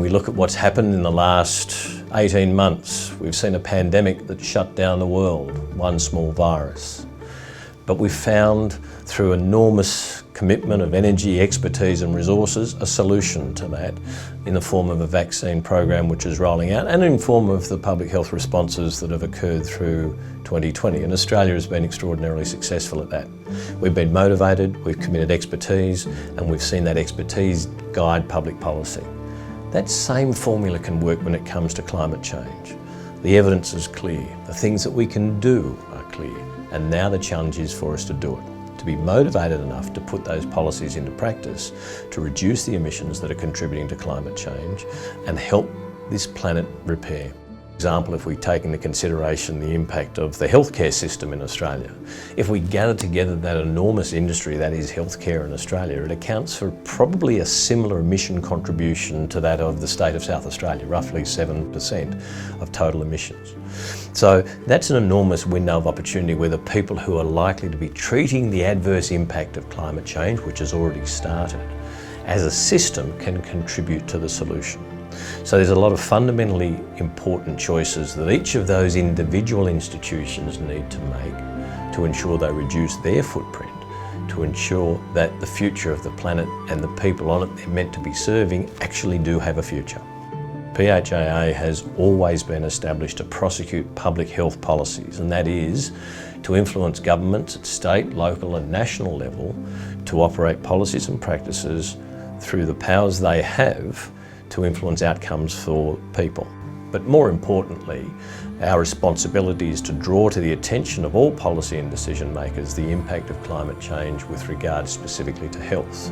we look at what's happened in the last 18 months, we've seen a pandemic that shut down the world, one small virus. But we've found, through enormous commitment of energy, expertise and resources, a solution to that in the form of a vaccine program which is rolling out and in form of the public health responses that have occurred through 2020. And Australia has been extraordinarily successful at that. We've been motivated, we've committed expertise, and we've seen that expertise guide public policy. That same formula can work when it comes to climate change. The evidence is clear, the things that we can do are clear, and now the challenge is for us to do it, to be motivated enough to put those policies into practice, to reduce the emissions that are contributing to climate change and help this planet repair. For example, if we take into consideration the impact of the healthcare system in Australia, if we gather together that enormous industry that is healthcare in Australia, it accounts for probably a similar emission contribution to that of the state of South Australia, roughly 7% of total emissions. So that's an enormous window of opportunity where the people who are likely to be treating the adverse impact of climate change, which has already started, as a system can contribute to the solution. So there's a lot of fundamentally important choices that each of those individual institutions need to make to ensure they reduce their footprint, to ensure that the future of the planet and the people on it they're meant to be serving actually do have a future. PHAA has always been established to prosecute public health policies, and that is to influence governments at state, local and national level to operate policies and practices through the powers they have to influence outcomes for people. But more importantly, our responsibility is to draw to the attention of all policy and decision makers the impact of climate change with regard specifically to health.